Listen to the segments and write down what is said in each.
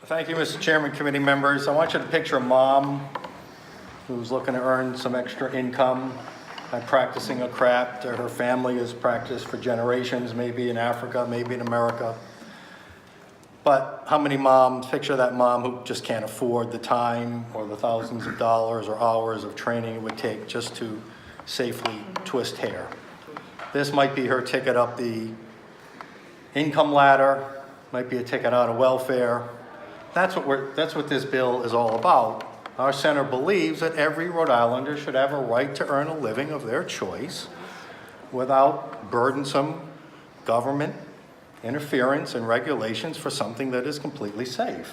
Thank you, Mr. Chairman, committee members. I want you to picture a mom who's looking to earn some extra income by practicing a craft that her family has practiced for generations, maybe in Africa, maybe in America. But how many moms, picture that mom who just can't afford the time or the thousands of dollars or hours of training it would take just to safely twist hair. This might be her ticket up the income ladder, might be a ticket out of welfare. That's what this bill is all about. Our center believes that every Rhode Islander should have a right to earn a living of their choice without burdensome government interference and regulations for something that is completely safe.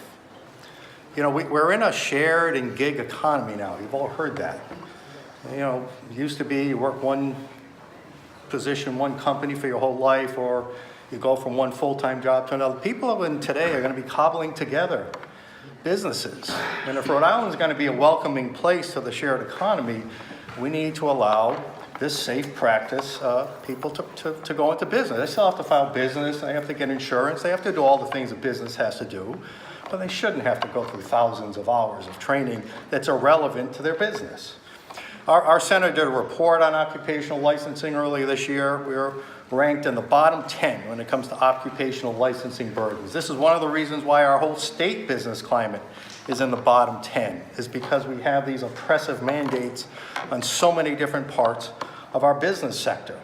You know, we're in a shared and gig economy now. You've all heard that. You know, it used to be you work one position, one company for your whole life, or you go from one full-time job to another. People in today are going to be cobbling together businesses. And if Rhode Island is going to be a welcoming place to the shared economy, we need to allow this safe practice people to go into business. They still have to file business, they have to get insurance, they have to do all the things a business has to do, but they shouldn't have to go through thousands of hours of training that's irrelevant to their business. Our center did a report on occupational licensing earlier this year. We were ranked in the bottom 10 when it comes to occupational licensing burdens. This is one of the reasons why our whole state business climate is in the bottom 10, is because we have these oppressive mandates on so many different parts of our business sector.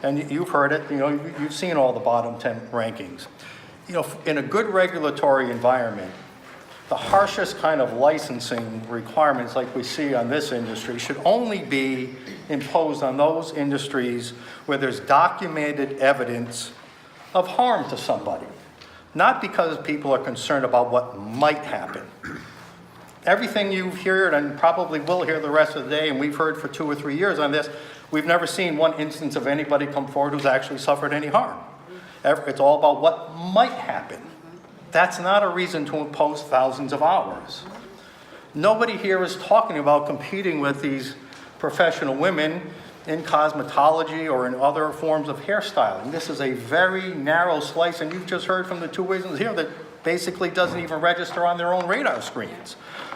And you've heard it, you know, you've seen all the bottom 10 rankings. You know, in a good regulatory environment, the harshest kind of licensing requirements like we see on this industry should only be imposed on those industries where there's documented evidence of harm to somebody, not because people are concerned about what might happen. Everything you've heard and probably will hear the rest of the day, and we've heard for 2 or 3 years on this, we've never seen one instance of anybody come forward who's actually suffered any harm. It's all about what might happen. That's not a reason to impose thousands of hours. Nobody here is talking about competing with these professional women in cosmetology or in other forms of hairstyling. This is a very narrow slice, and you've just heard from the two witnesses here that basically doesn't even register on their own radar screens.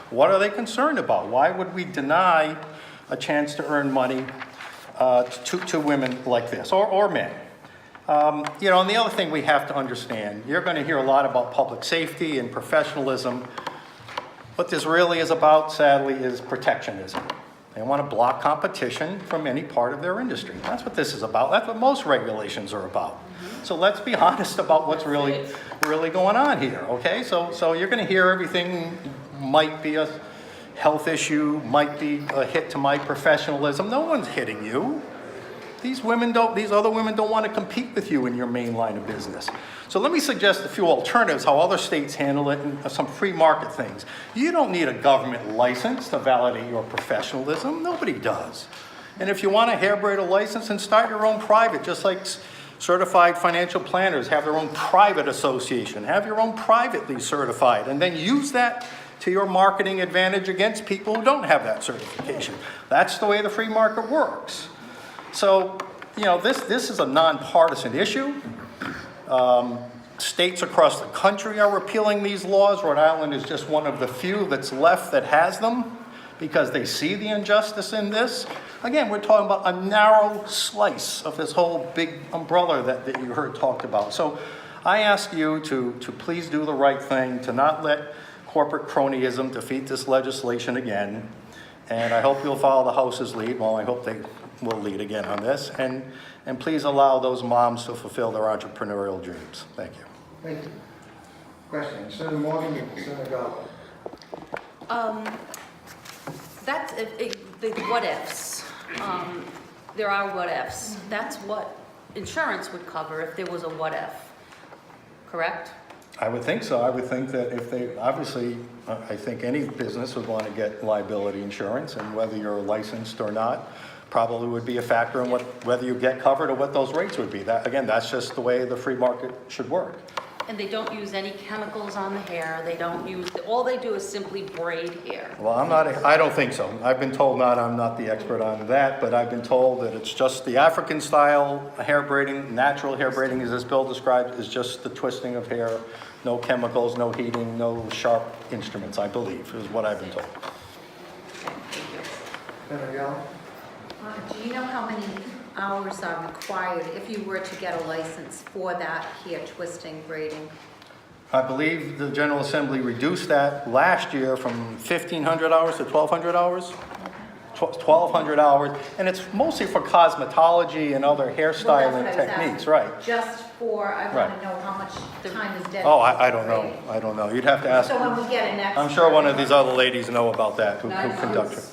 What are they concerned about? Why would we deny a chance to earn money to women like this, or men? You know, and the other thing we have to understand, you're going to hear a lot about public safety and professionalism. What this really is about, sadly, is protectionism. They want to block competition from any part of their industry. That's what this is about. That's what most regulations are about. So let's be honest about what's really going on here, okay? So you're going to hear everything might be a health issue, might be a hit to my professionalism. No one's hitting you. These other women don't want to compete with you in your main line of business. So let me suggest a few alternatives, how other states handle it, and some free market things. You don't need a government license to validate your professionalism. Nobody does. And if you want a hair braider license, then start your own private, just like certified financial planners have their own private association. Have your own privately certified, and then use that to your marketing advantage against people who don't have that certification. That's the way the free market works. So, you know, this is a nonpartisan issue. States across the country are repealing these laws. Rhode Island is just one of the few that's left that has them because they see the injustice in this. Again, we're talking about a narrow slice of this whole big umbrella that you heard talked about. So I ask you to please do the right thing, to not let corporate cronyism defeat this legislation again. And I hope you'll follow the House's lead. Well, I hope they will lead again on this. And please allow those moms to fulfill their entrepreneurial dreams. Thank you. Thank you. Question, Senator Morgan and Senator Gallo. That's the what ifs. There are what ifs. That's what insurance would cover if there was a what if. Correct? I would think so. I would think that if they, obviously, I think any business would want to get liability insurance, and whether you're licensed or not probably would be a factor in whether you get covered or what those rates would be. That, again, that's just the way the free market should work. And they don't use any chemicals on the hair. They don't use, all they do is simply braid hair. Well, I don't think so. I've been told I'm not the expert on that, but I've been told that it's just the African style hair braiding, natural hair braiding as this bill describes, is just the twisting of hair No chemicals, no heating, no sharp instruments, I believe, is what I've been told. Senator Gallo? Do you know how many hours are required if you were to get a license for that hair twisting, braiding? I believe the General Assembly reduced that last year from 1,500 hours to 1,200 hours. 1,200 hours, and it's mostly for cosmetology and other hairstyling techniques, right? Just for, I Right. want to know how much time is dedicated. Oh, I don't to know, braiding. I don't know. You'd have to ask, So when we get an expert. I'm sure one of these other ladies know about that, who conduct it.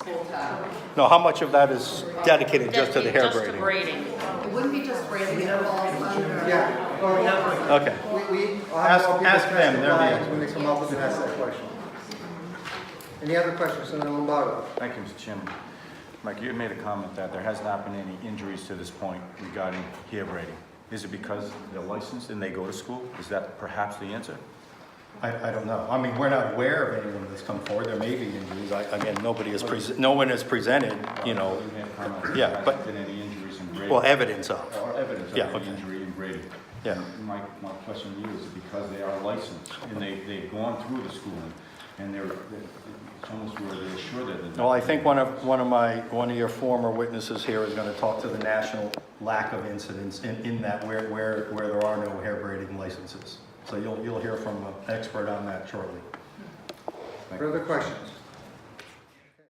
No, how much of that is dedicated just to the hair Just to braiding? braiding. It wouldn't be just braiding, it falls under. Yeah. Oh, Okay. I'll have more people Ask them, they're the testify when they come up and ask that question. Any other questions, Senator Lombardo? Thank you, Mr. Chairman. Mike, you had made a comment that there has not been any injuries to this point regarding hair braiding. Is it because they're licensed and they go to school? Is that perhaps the answer? I don't know. I mean, we're not aware of anyone that's come forward. There may be injuries. Again, no one has presented, you know, You made a comment that Yeah, there but- hasn't been any injuries in braiding. well, evidence of. Or evidence of Yeah, any okay. injury in braiding. Yeah. And my question to you is because they are licensed and they've gone through the schooling and it's almost where they're sure that they're. Well, I think one of your former witnesses here is going to talk to the national lack of incidents in that where there are no hair braiding licenses. So you'll hear from an expert on that shortly. Further questions?